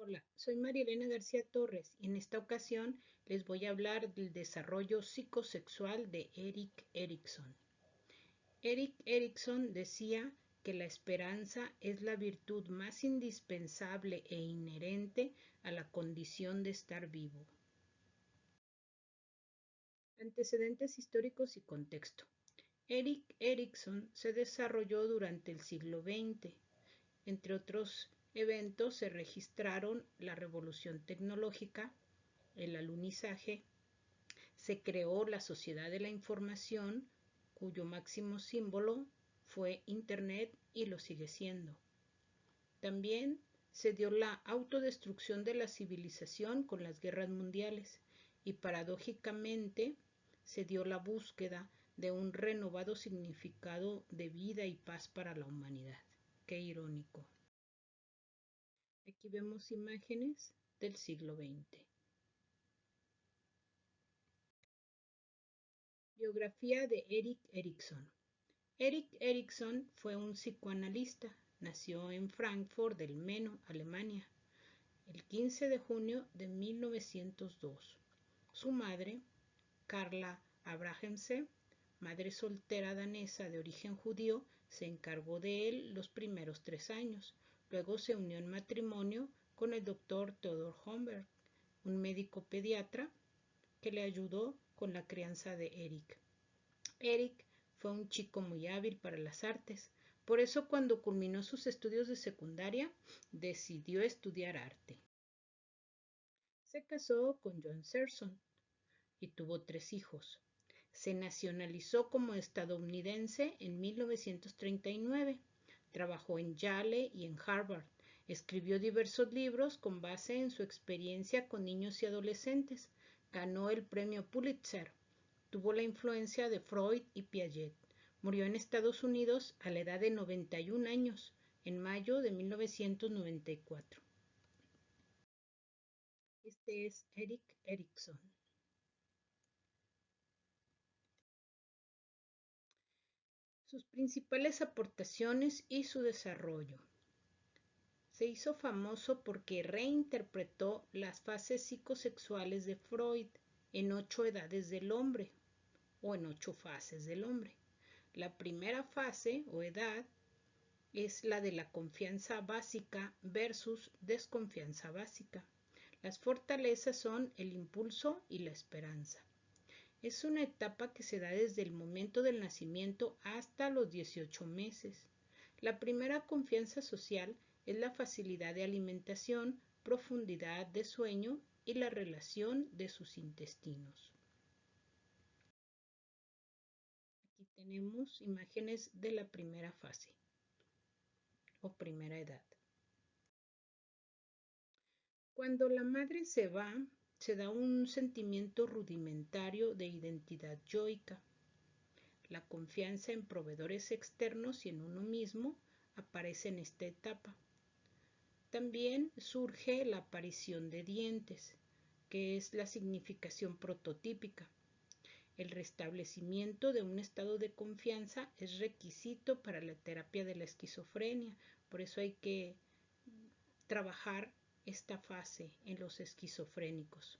Hola, soy María Elena García Torres y en esta ocasión les voy a hablar del desarrollo psicosexual de Erik Erikson. Erik Erikson decía que la esperanza es la virtud más indispensable e inherente a la condición de estar vivo. Antecedentes históricos y contexto. Erik Erikson se desarrolló durante el siglo XX. Entre otros eventos se registraron la revolución tecnológica, el alunizaje, se creó la Sociedad de la Información, cuyo máximo símbolo fue Internet y lo sigue siendo. También se dio la autodestrucción de la civilización con las guerras mundiales y paradójicamente se dio la búsqueda de un renovado significado de vida y paz para la humanidad. Qué irónico. Aquí vemos imágenes del siglo XX. Biografía de Erik Erikson. Erik Erikson fue un psicoanalista. Nació en Frankfurt del Meno, Alemania, el 15 de junio de 1902. Su madre, Carla Abrahamse, madre soltera danesa de origen judío, se encargó de él los primeros 3 años. Luego se unió en matrimonio con el doctor Theodor Homberg, un médico pediatra que le ayudó con la crianza de Erik. Erik fue un chico muy hábil para las artes, por eso cuando culminó sus estudios de secundaria decidió estudiar arte. Se casó con John Serson y tuvo 3 hijos. Se nacionalizó como estadounidense en 1939. Trabajó en Yale y en Harvard. Escribió diversos libros con base en su experiencia con niños y adolescentes. Ganó el premio Pulitzer. Tuvo la influencia de Freud y Piaget. Murió en Estados Unidos a la edad de 91 años, en mayo de 1994. Este es Erik Erikson. Sus principales aportaciones y su desarrollo. Se hizo famoso porque reinterpretó las fases psicosexuales de Freud en 8 edades del hombre o en 8 fases del hombre. La primera fase o edad es la de la confianza básica versus desconfianza básica. Las fortalezas son el impulso y la esperanza. Es una etapa que se da desde el momento del nacimiento hasta los 18 meses. La primera confianza social es la facilidad de alimentación, profundidad de sueño y la relación de sus intestinos. Aquí tenemos imágenes de la primera fase o primera edad. Cuando la madre se va, se da un sentimiento rudimentario de identidad yoica. La confianza en proveedores externos y en uno mismo aparece en esta etapa. También surge la aparición de dientes, que es la significación prototípica. El restablecimiento de un estado de confianza es requisito para la terapia de la esquizofrenia, por eso hay que trabajar esta fase en los esquizofrénicos.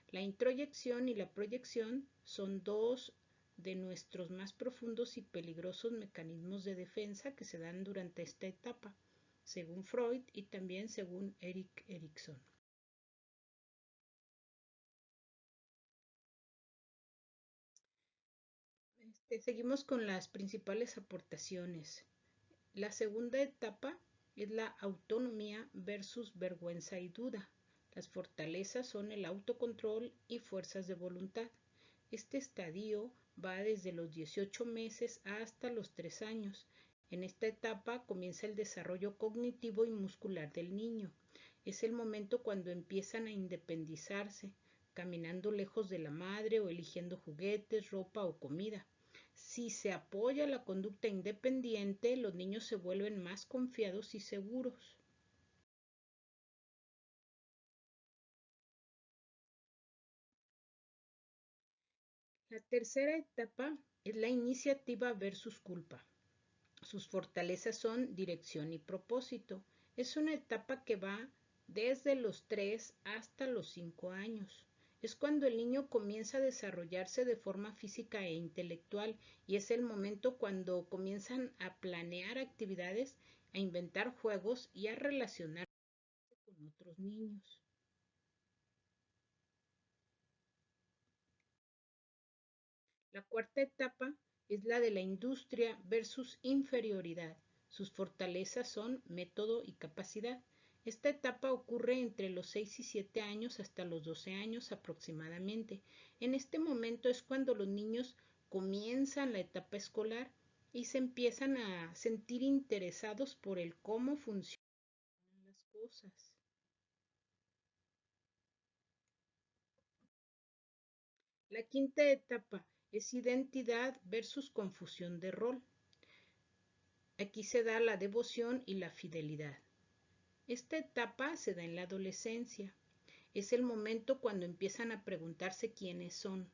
La introyección y la proyección son dos de nuestros más profundos y peligrosos mecanismos de defensa que se dan durante esta etapa, según Freud y también según Erik Erikson. Seguimos con las principales aportaciones. La segunda etapa es la autonomía versus vergüenza y duda. Las fortalezas son el autocontrol y fuerzas de voluntad. Este estadio va desde los 18 meses hasta los 3 años. En esta etapa comienza el desarrollo cognitivo y muscular del niño. Es el momento cuando empiezan a independizarse, caminando lejos de la madre o eligiendo juguetes, ropa o comida. Si se apoya la conducta independiente, los niños se vuelven más confiados y seguros. La tercera etapa es la iniciativa versus culpa. Sus fortalezas son dirección y propósito. Es una etapa que va desde los 3 hasta los 5 años. Es cuando el niño comienza a desarrollarse de forma física e intelectual y es el momento cuando comienzan a planear actividades, a inventar juegos y a relacionarse con otros niños. La cuarta etapa es la de la industria versus inferioridad. Sus fortalezas son método y capacidad. Esta etapa ocurre entre los 6 y 7 años hasta los 12 años aproximadamente. En este momento es cuando los niños comienzan la etapa escolar y se empiezan a sentir interesados por el cómo funcionan las cosas. La quinta etapa es identidad versus confusión de rol. Aquí se da la devoción y la fidelidad. Esta etapa se da en la adolescencia. Es el momento cuando empiezan a preguntarse quiénes son.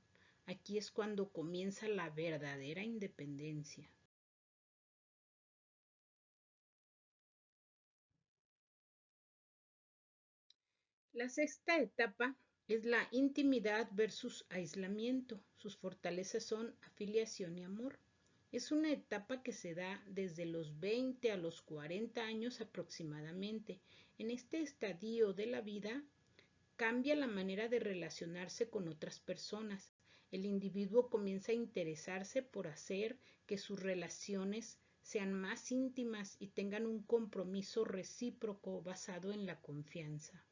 Aquí es cuando comienza la verdadera independencia. La sexta etapa es la intimidad versus aislamiento. Sus fortalezas son afiliación y amor. Es una etapa que se da desde los 20 a los 40 años aproximadamente. En este estadio de la vida cambia la manera de relacionarse con otras personas. El individuo comienza a interesarse por hacer que sus relaciones sean más íntimas y tengan un compromiso recíproco basado en la confianza.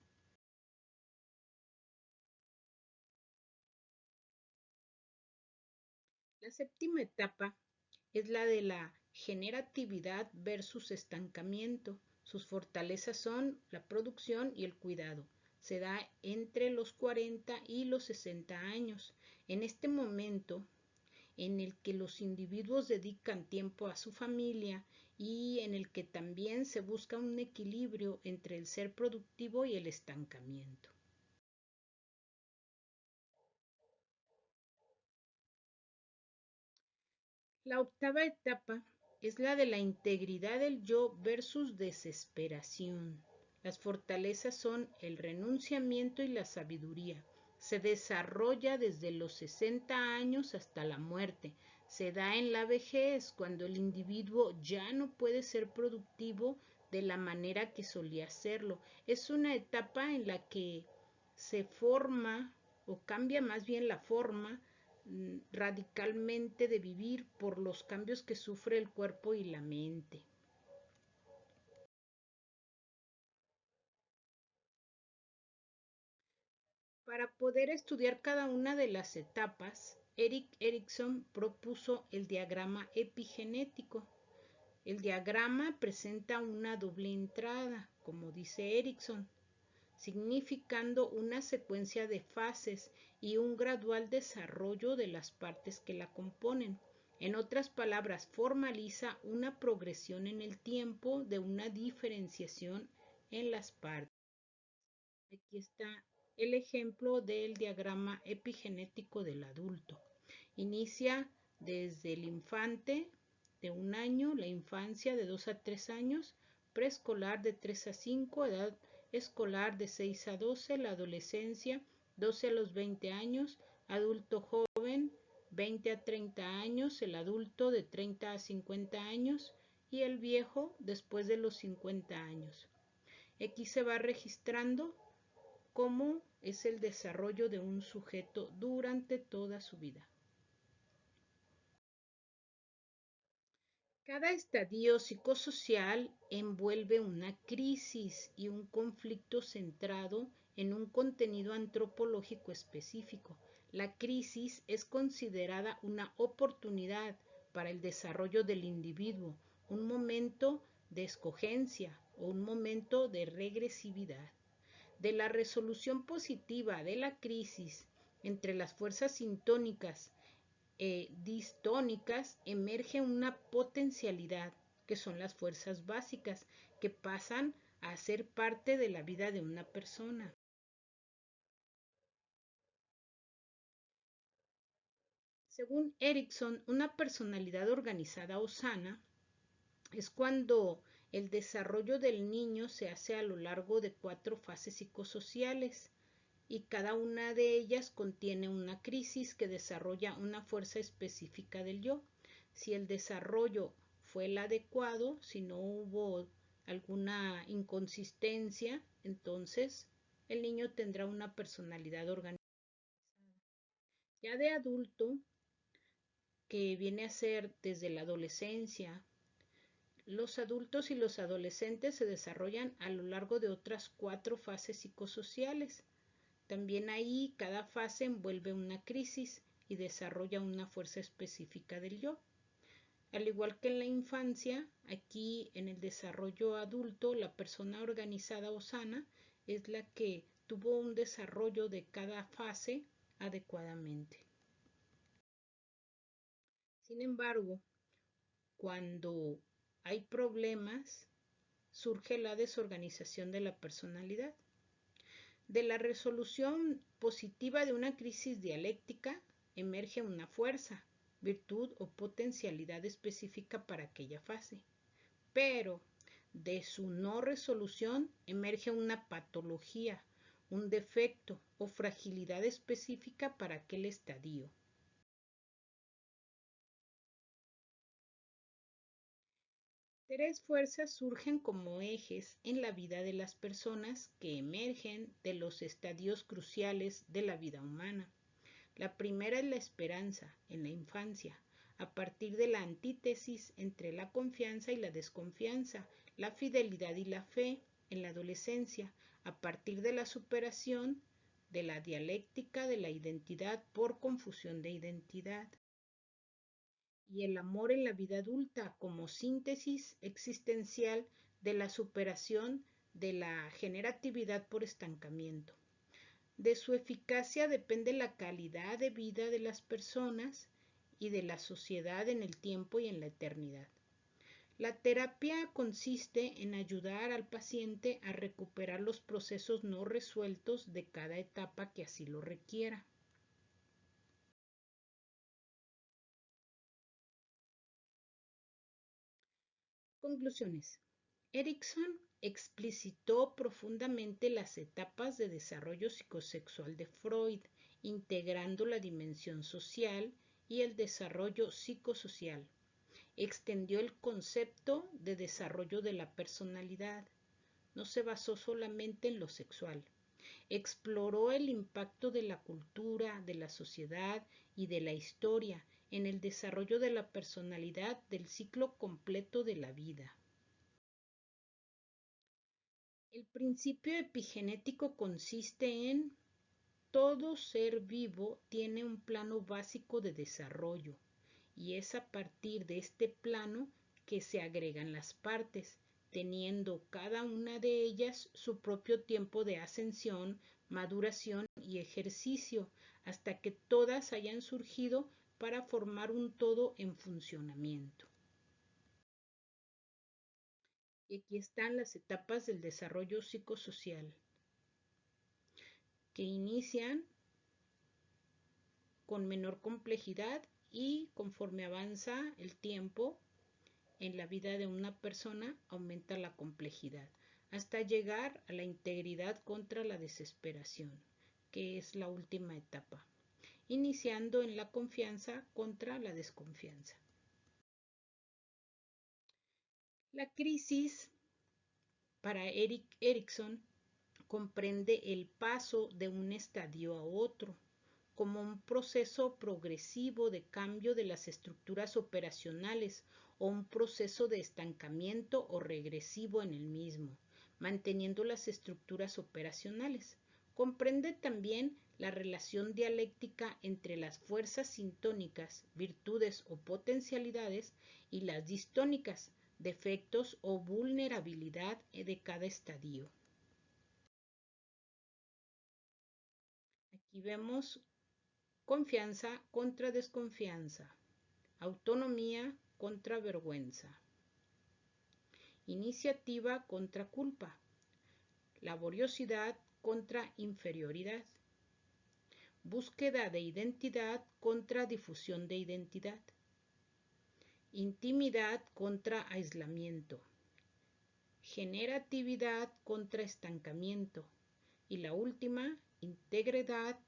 La séptima etapa es la de la generatividad versus estancamiento. Sus fortalezas son la producción y el cuidado. Se da entre los 40 y los 60 años. En este momento en el que los individuos dedican tiempo a su familia y en el que también se busca un equilibrio entre el ser productivo y el estancamiento. La octava etapa es la de la integridad del yo versus desesperación. Las fortalezas son el renunciamiento y la sabiduría. Se desarrolla desde los 60 años hasta la muerte. Se da en la vejez cuando el individuo ya no puede ser productivo de la manera que solía hacerlo. Es una etapa en la que se forma o cambia más bien la forma radicalmente de vivir por los cambios que sufre el cuerpo y la mente. Para poder estudiar cada una de las etapas, Erik Erikson propuso el diagrama epigenético. El diagrama presenta una doble entrada, como dice Erikson, significando una secuencia de fases y un gradual desarrollo de las partes que la componen. En otras palabras, formaliza una progresión en el tiempo de una diferenciación en las partes. Aquí está el ejemplo del diagrama epigenético del adulto. Inicia desde el infante de 1 año, la infancia de 2 a 3 años, preescolar de 3 a 5, edad escolar de 6 a 12, la adolescencia 12 a los 20 años, adulto joven 20 a 30 años, el adulto de 30 a 50 años y el viejo después de los 50 años. Aquí se va registrando cómo es el desarrollo de un sujeto durante toda su vida. Cada estadio psicosocial envuelve una crisis y un conflicto centrado en un contenido antropológico específico. La crisis es considerada una oportunidad para el desarrollo del individuo, un momento de escogencia o un momento de regresividad. De la resolución positiva de la crisis entre las fuerzas sintónicas distónicas emerge una potencialidad que son las fuerzas básicas que pasan a ser parte de la vida de una persona. Según Erickson, una personalidad organizada o sana es cuando El desarrollo del niño se hace a lo largo de 4 fases psicosociales y cada una de ellas contiene una crisis que desarrolla una fuerza específica del yo. Si el desarrollo fue el adecuado, si no hubo alguna inconsistencia, entonces el niño tendrá una personalidad organizada. Ya de adulto, que viene a ser desde la adolescencia, los adultos y los adolescentes se desarrollan a lo largo de otras 4 fases psicosociales. También ahí cada fase envuelve una crisis y desarrolla una fuerza específica del yo. Al igual que en la infancia, aquí en el desarrollo adulto, la persona organizada o sana es la que tuvo un desarrollo de cada fase adecuadamente. Sin embargo, cuando hay problemas, surge la desorganización de la personalidad. De la resolución positiva de una crisis dialéctica emerge una fuerza, virtud o potencialidad específica para aquella fase. Pero de su no resolución emerge una patología, un defecto o fragilidad específica para aquel estadio. Tres fuerzas surgen como ejes en la vida de las personas que emergen de los estadios cruciales de la vida humana. La primera es la esperanza en la infancia, a partir de la antítesis entre la confianza y la desconfianza, la fidelidad y la fe en la adolescencia, a partir de la superación de la dialéctica de la identidad por confusión de identidad. Y el amor en la vida adulta como síntesis existencial de la superación de la generatividad por estancamiento. De su eficacia depende la calidad de vida de las personas y de la sociedad en el tiempo y en la eternidad. La terapia consiste en ayudar al paciente a recuperar los procesos no resueltos de cada etapa que así lo requiera. Conclusiones. Erikson explicitó profundamente las etapas de desarrollo psicosexual de Freud, integrando la dimensión social y el desarrollo psicosocial. Extendió el concepto de desarrollo de la personalidad. No se basó solamente en lo sexual. Exploró el impacto de la cultura, de la sociedad y de la historia en el desarrollo de la personalidad del ciclo completo de la vida. El principio epigenético consiste en todo ser vivo tiene un plano básico de desarrollo y es a partir de este plano que se agregan las partes, teniendo cada una de ellas su propio tiempo de ascensión, maduración y ejercicio, hasta que todas hayan surgido para formar un todo en funcionamiento. Y aquí están las etapas del desarrollo psicosocial, que inician con menor complejidad y conforme avanza el tiempo en la vida de una persona aumenta la complejidad hasta llegar a la integridad contra la desesperación, que es la última etapa, iniciando en la confianza contra la desconfianza. La crisis para Erik Erikson comprende el paso de un estadio a otro, como un proceso progresivo de cambio de las estructuras operacionales o un proceso de estancamiento o regresivo en el mismo, manteniendo las estructuras operacionales. Comprende también la relación dialéctica entre las fuerzas sintónicas, virtudes o potencialidades, y las distónicas, defectos o vulnerabilidad de cada estadio. Aquí vemos confianza contra desconfianza, autonomía contra vergüenza, iniciativa contra culpa, laboriosidad contra inferioridad, búsqueda de identidad contra difusión de identidad, intimidad contra aislamiento, generatividad contra estancamiento, y la última, integridad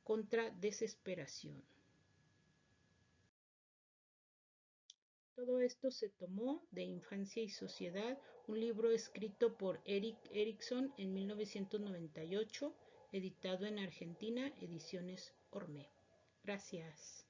contra desesperación. Todo esto se tomó de Infancia y Sociedad, un libro escrito por Erik Erikson en 1998, editado en Argentina, Ediciones Ormé. Gracias.